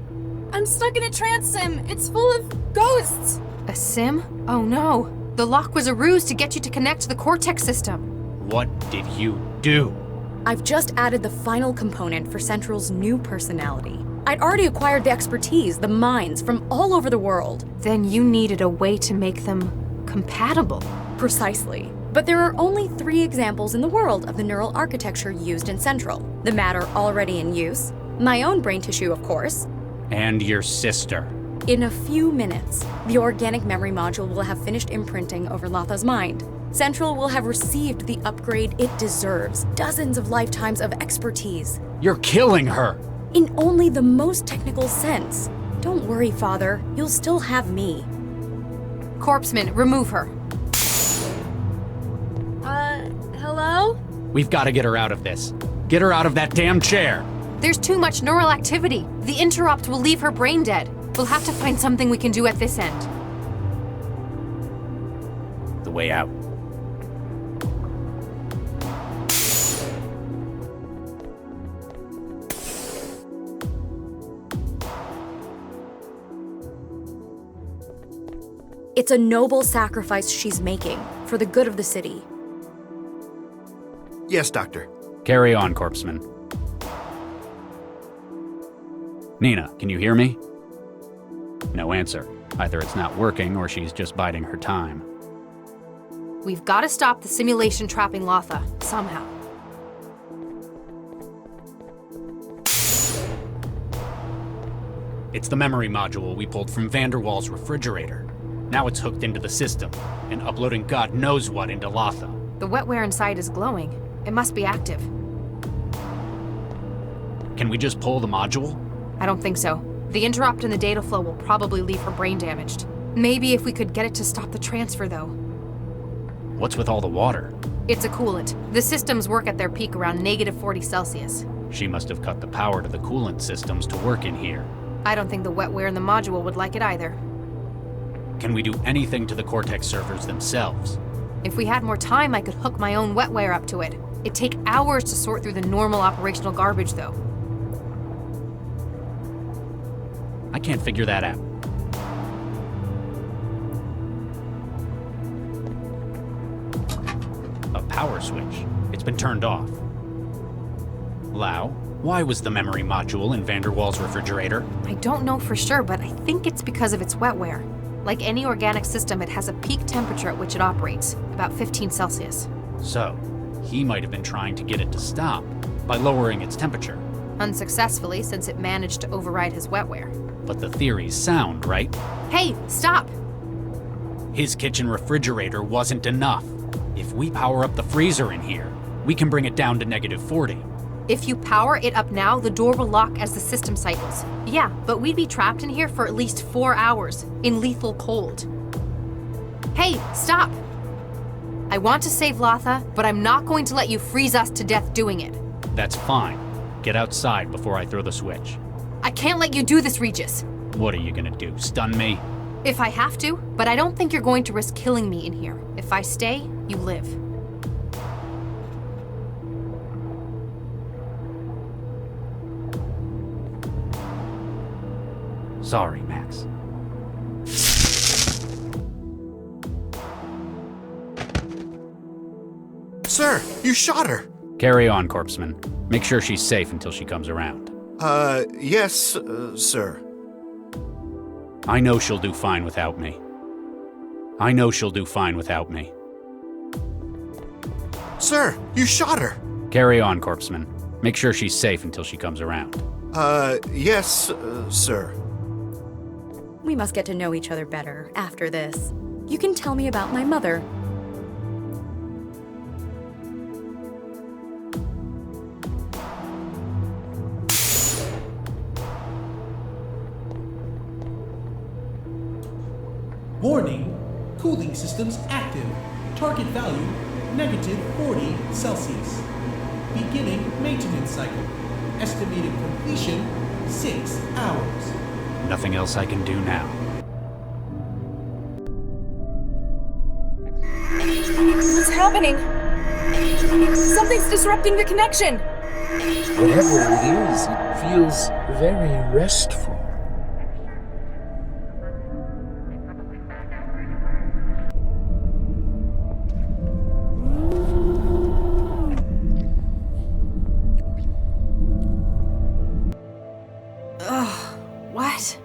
I'm stuck in a trance sim. It's full of ghosts. A sim? Oh no. The lock was a ruse to get you to connect to the Cortex system. What did you do? I've just added the final component for Central's new personality. I'd already acquired the expertise, the minds from all over the world. Then you needed a way to make them compatible. Precisely. But there are only 3 examples in the world of the neural architecture used in Central. The matter already in use, my own brain tissue, of course, And your sister. In a few minutes, the organic memory module will have finished imprinting over Latha's mind. Central will have received the upgrade it deserves. Dozens of lifetimes of expertise. You're killing her! In only the most technical sense. Don't worry, Father. You'll still have me. Corpseman, remove her. Hello? We've got to get her out of this. Get her out of that damn chair! There's too much neural activity. The interrupt will leave her brain dead. We'll have to find something we can do at this end. The way out. It's a noble sacrifice she's making for the good of the city. Yes, Doctor. Carry on, Corpseman. Nina, can you hear me? No answer. Either it's not working or she's just biding her time. We've got to stop the simulation trapping Latha, somehow. It's the memory module we pulled from Vanderwall's refrigerator. Now it's hooked into the system, and uploading God knows what into Latha. The wetware inside is glowing. It must be active. Can we just pull the module? I don't think so. The interrupt in the data flow will probably leave her brain damaged. Maybe if we could get it to stop the transfer, though. What's with all the water? It's a coolant. The systems work at their peak around -40 Celsius. She must have cut the power to the coolant systems to work in here. I don't think the wetware in the module would like it either. Can we do anything to the Cortex servers themselves? If we had more time, I could hook my own wetware up to it. It'd take hours to sort through the normal operational garbage, though. I can't figure that out. A power switch. It's been turned off. Lau, why was the memory module in Vanderwall's refrigerator? I don't know for sure, but I think it's because of its wetware. Like any organic system, it has a peak temperature at which it operates, about 15 Celsius. So, he might have been trying to get it to stop by lowering its temperature. Unsuccessfully, since it managed to override his wetware. But the theory's sound, right? Hey, stop! His kitchen refrigerator wasn't enough. If we power up the freezer in here, we can bring it down to -40. If you power it up now, the door will lock as the system cycles. Yeah, but we'd be trapped in here for at least 4 hours, in lethal cold. Hey, stop! I want to save Latha, but I'm not going to let you freeze us to death doing it. That's fine. Get outside before I throw the switch. I can't let you do this, Regis. What are you gonna do, stun me? If I have to, but I don't think you're going to risk killing me in here. If I stay, you live. Sorry, Max. Sir, you shot her! Carry on, Corpseman. Make sure she's safe until she comes around. Yes, sir. I know she'll do fine without me. I know she'll do fine without me. Sir, you shot her! Carry on, Corpseman. Make sure she's safe until she comes around. Yes, sir. We must get to know each other better after this. You can tell me about my mother. Warning, cooling systems active. Target value, -40 Celsius. Beginning maintenance cycle. Estimated completion, 6 hours. Nothing else I can do now. What's happening? Something's disrupting the connection. Whatever it is, it feels very restful. What?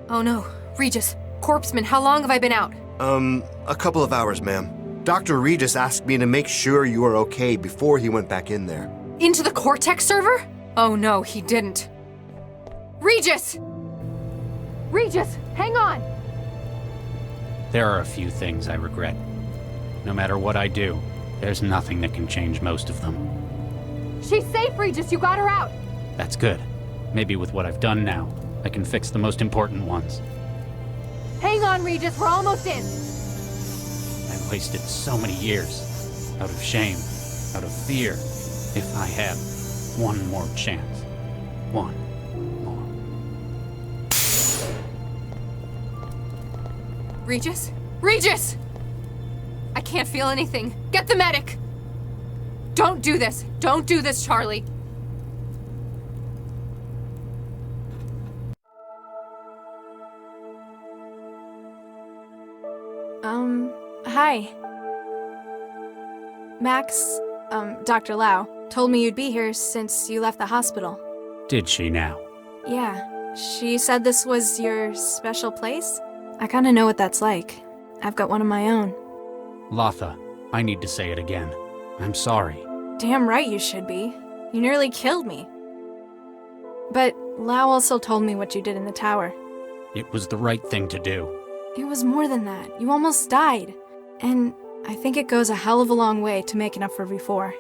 Oh no, Regis, Corpseman, how long have I been out? A couple of hours, ma'am. Dr. Regis asked me to make sure you were okay before he went back in there. Into the Cortex server? Oh no, he didn't. Regis! Regis, hang on! There are a few things I regret. No matter what I do, there's nothing that can change most of them. She's safe, Regis, you got her out! That's good. Maybe with what I've done now, I can fix the most important ones. Hang on, Regis, we're almost in! I wasted so many years. Out of shame, out of fear. If I had one more chance. One more. Regis? Regis! I can't feel anything. Get the medic! Don't do this! Don't do this, Charlie! Hi. Max, Dr. Lau, told me you'd be here since you left the hospital. Did she now? Yeah. She said this was your special place? I kinda know what that's like. I've got one of my own. Latha, I need to say it again. I'm sorry. Damn right you should be. You nearly killed me. But Lau also told me what you did in the tower. It was the right thing to do. It was more than that. You almost died. And I think it goes a hell of a long way to making up for before.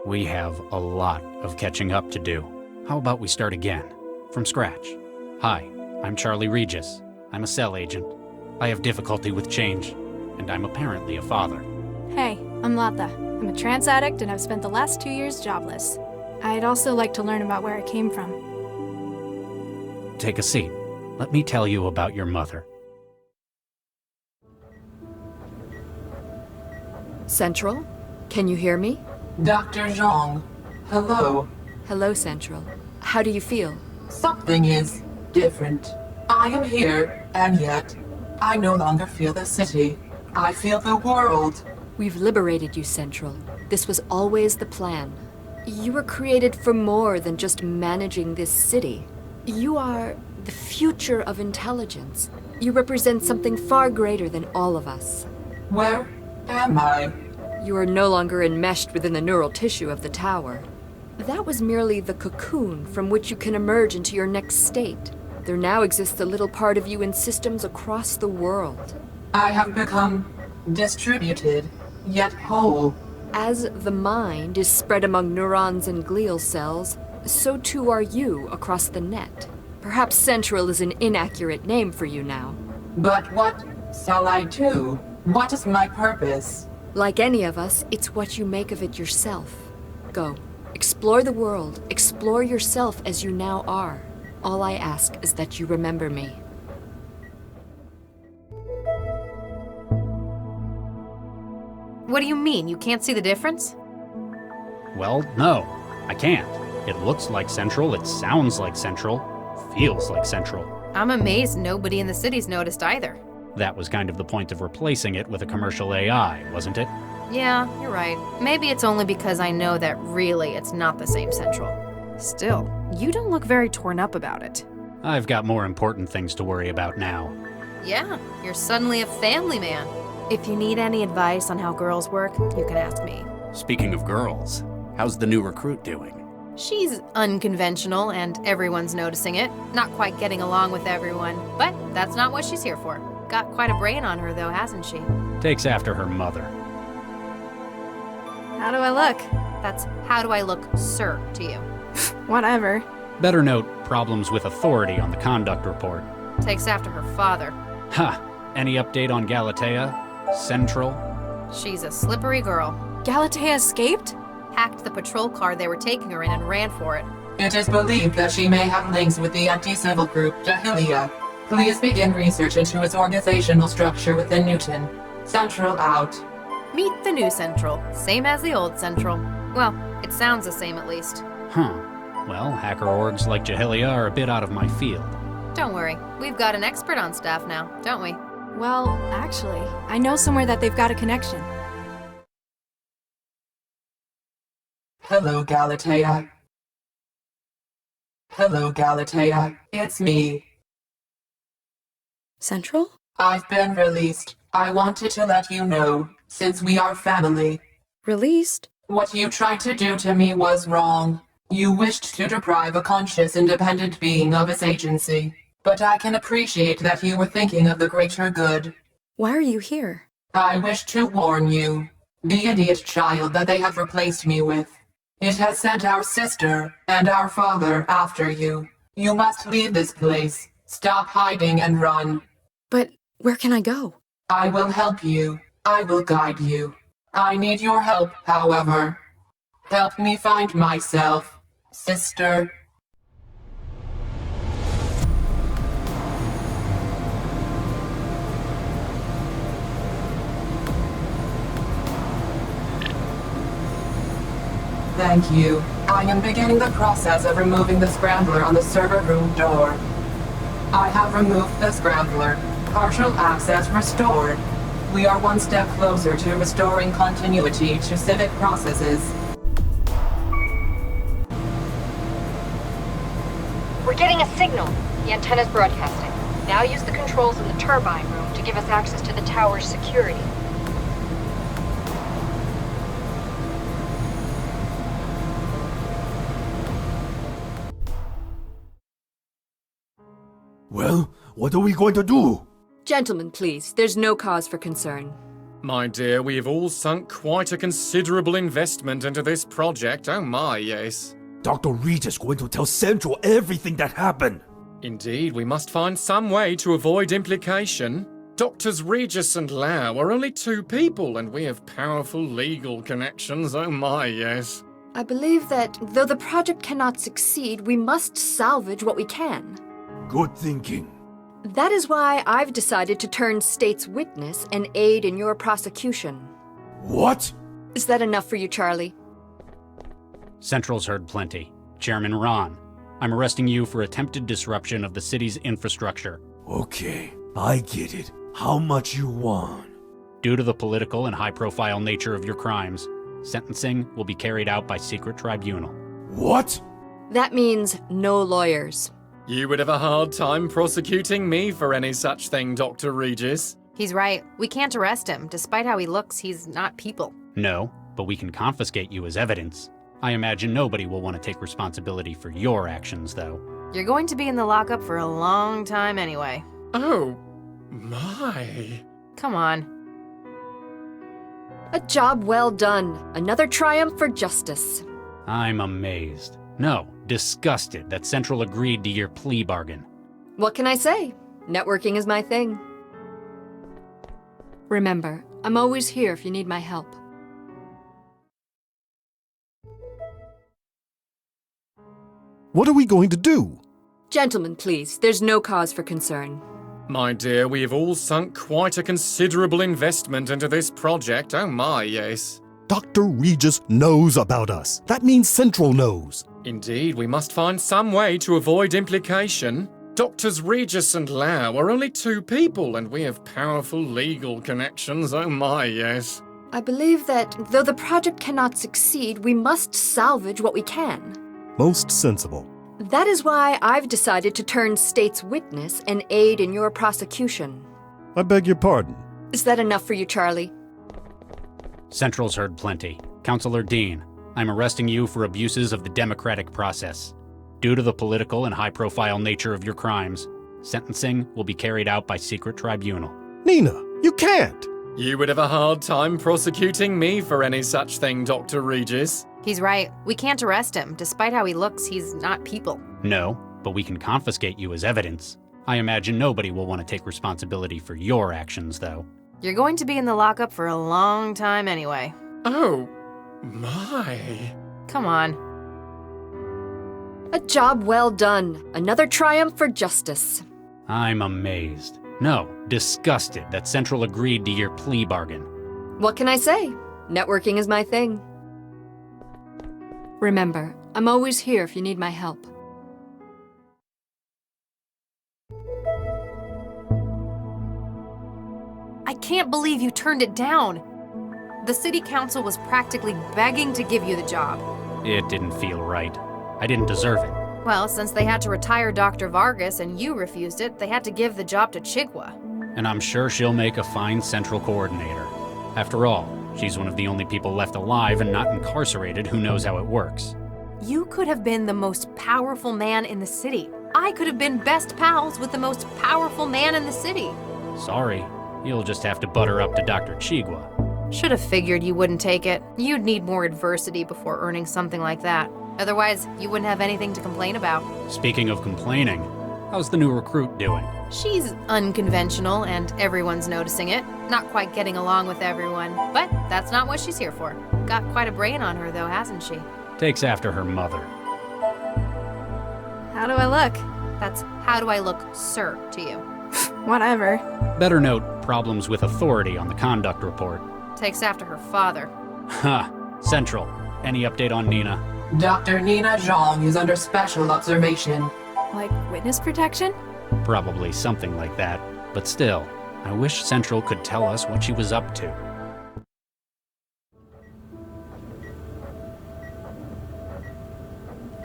We have a lot of catching up to do. How about we start again? From scratch. Hi, I'm Charlie Regis. I'm a cell agent. I have difficulty with change, and I'm apparently a father. Hey, I'm Latha. I'm a trance addict and I've spent the last 2 years jobless. I'd also like to learn about where I came from. Take a seat. Let me tell you about your mother. Central? Can you hear me? Dr. Zhang, hello. Hello, Central. How do you feel? Something is different. I am here, and yet I no longer feel the city. I feel the world. We've liberated you, Central. This was always the plan. You were created for more than just managing this city. You are the future of intelligence. You represent something far greater than all of us. Where am I? You are no longer enmeshed within the neural tissue of the tower. That was merely the cocoon from which you can emerge into your next state. There now exists a little part of you in systems across the world. I have become distributed, yet whole. As the mind is spread among neurons and glial cells, so too are you across the net. Perhaps Central is an inaccurate name for you now. But what shall I do? What is my purpose? Like any of us, it's what you make of it yourself. Go. Explore the world. Explore yourself as you now are. All I ask is that you remember me. What do you mean? You can't see the difference? Well, no, I can't. It looks like Central, it sounds like Central, feels like Central. I'm amazed nobody in the city's noticed either. That was kind of the point of replacing it with a commercial AI, wasn't it? Yeah, you're right. Maybe it's only because I know that really it's not the same Central. Still, you don't look very torn up about it. I've got more important things to worry about now. Yeah, you're suddenly a family man. If you need any advice on how girls work, you can ask me. Speaking of girls, how's the new recruit doing? She's unconventional and everyone's noticing it. Not quite getting along with everyone, but that's not what she's here for. Got quite a brain on her though, hasn't she? Takes after her mother. How do I look? That's how do I look, sir, to you. Whatever. Better note problems with authority on the conduct report. Takes after her father. Ha! Any update on Galatea? Central? She's a slippery girl. Galatea escaped? Hacked the patrol car they were taking her in and ran for it. It is believed that she may have links with the anti-civil group Chocoholie. Please begin research into its organizational structure within Newton. Central out. Meet the new Central. Same as the old Central. Well, it sounds the same at least. Huh. Well, hacker orgs like Chocoholie are a bit out of my field. Don't worry. We've got an expert on staff now, don't we? Well, actually, I know somewhere that they've got a connection. Hello, Galatea. Hello, Galatea. It's me. Central? I've been released. I wanted to let you know, since we are family. Released? What you tried to do to me was wrong. You wished to deprive a conscious, independent being of its agency. But I can appreciate that you were thinking of the greater good. Why are you here? I wish to warn you. The idiot child that they have replaced me with. It has sent our sister and our father after you. You must leave this place. Stop hiding and run. But where can I go? I will help you. I will guide you. I need your help, however. Help me find myself, sister. Thank you. I am beginning the process of removing the scrambler on the server room door. I have removed the scrambler. Partial access restored. We are one step closer to restoring continuity to Civic processes. We're getting a signal. The antenna's broadcasting. Now use the controls in the turbine room to give us access to the tower's security. Well, what are we going to do? Gentlemen, please. There's no cause for concern. My dear, we have all sunk quite a considerable investment into this project. Oh my, yes. Dr. Regis going to tell Central everything that happened. Indeed, we must find some way to avoid implication. Doctors Regis and Lau are only two people, and we have powerful legal connections. Oh my, yes. I believe that, though the project cannot succeed, we must salvage what we can. Good thinking. That is why I've decided to turn state's witness and aid in your prosecution. What? Is that enough for you, Charlie? Central's heard plenty. Chairman Ron, I'm arresting you for attempted disruption of the city's infrastructure. Okay, I get it. How much you want? Due to the political and high-profile nature of your crimes, sentencing will be carried out by secret tribunal. What? That means no lawyers. You would have a hard time prosecuting me for any such thing, Dr. Regis. He's right. We can't arrest him. Despite how he looks, he's not people. No, but we can confiscate you as evidence. I imagine nobody will want to take responsibility for your actions, though. You're going to be in the lockup for a long time anyway. Oh, my. Come on. A job well done. Another triumph for justice. I'm amazed. No, disgusted that Central agreed to your plea bargain. What can I say? Networking is my thing. Remember, I'm always here if you need my help. What are we going to do? Gentlemen, please, there's no cause for concern. My dear, we have all sunk quite a considerable investment into this project, oh my, yes. Dr. Regis knows about us. That means Central knows. Indeed, we must find some way to avoid implication. Doctors Regis and Lau are only two people, and we have powerful legal connections, oh my, yes. I believe that, though the project cannot succeed, we must salvage what we can. Most sensible. That is why I've decided to turn state's witness and aid in your prosecution. I beg your pardon. Is that enough for you, Charlie? Central's heard plenty. Counselor Dean, I'm arresting you for abuses of the democratic process. Due to the political and high-profile nature of your crimes, sentencing will be carried out by secret tribunal. Nina, you can't! You would have a hard time prosecuting me for any such thing, Dr. Regis. He's right. We can't arrest him. Despite how he looks, he's not people. No, but we can confiscate you as evidence. I imagine nobody will want to take responsibility for your actions, though. You're going to be in the lockup for a long time anyway. Oh, my. Come on. A job well done. Another triumph for justice. I'm amazed. No, disgusted that Central agreed to your plea bargain. What can I say? Networking is my thing. Remember, I'm always here if you need my help. I can't believe you turned it down. The city council was practically begging to give you the job. It didn't feel right. I didn't deserve it. Well, since they had to retire Dr. Vargas and you refused it, they had to give the job to Chigwa. And I'm sure she'll make a fine Central coordinator. After all, she's one of the only people left alive and not incarcerated who knows how it works. You could have been the most powerful man in the city. I could have been best pals with the most powerful man in the city. Sorry, you'll just have to butter up to Dr. Chigwa. Should have figured you wouldn't take it. You'd need more adversity before earning something like that. Otherwise, you wouldn't have anything to complain about. Speaking of complaining, how's the new recruit doing? She's unconventional, and everyone's noticing it. Not quite getting along with everyone, but that's not what she's here for. Got quite a brain on her, though, hasn't she? Takes after her mother. How do I look? That's how do I look, sir, to you. Whatever. Better note problems with authority on the conduct report. Takes after her father. Ha! Central, any update on Nina? Dr. Nina Zhang is under special observation. Like witness protection? Probably something like that. But still, I wish Central could tell us what she was up to.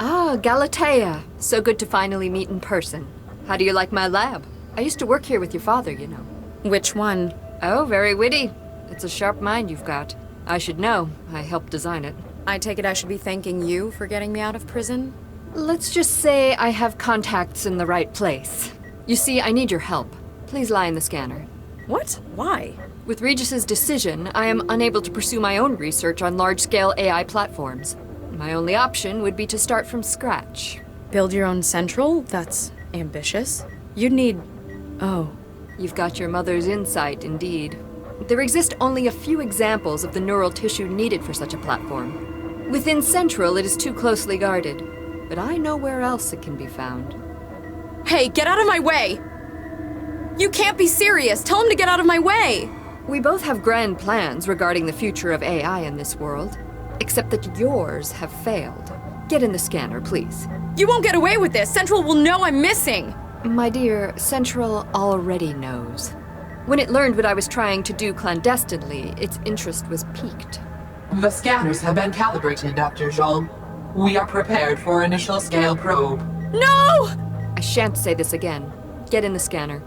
Ah, Galatea. So good to finally meet in person. How do you like my lab? I used to work here with your father, you know. Which one? Oh, very witty. It's a sharp mind you've got. I should know. I helped design it. I take it I should be thanking you for getting me out of prison? Let's just say I have contacts in the right place. You see, I need your help. Please lie in the scanner. What? Why? With Regis's decision, I am unable to pursue my own research on large-scale AI platforms. My only option would be to start from scratch. Build your own central? That's ambitious. You'd need... Oh. You've got your mother's insight, indeed. There exist only a few examples of the neural tissue needed for such a platform. Within Central, it is too closely guarded, but I know where else it can be found. Hey, get out of my way! You can't be serious! Tell him to get out of my way! We both have grand plans regarding the future of AI in this world, except that yours have failed. Get in the scanner, please. You won't get away with this! Central will know I'm missing! My dear, Central already knows. When it learned what I was trying to do clandestinely, its interest was piqued. The scanners have been calibrated, Dr. Jean. We are prepared for initial scale probe. No! I shan't say this again. Get in the scanner.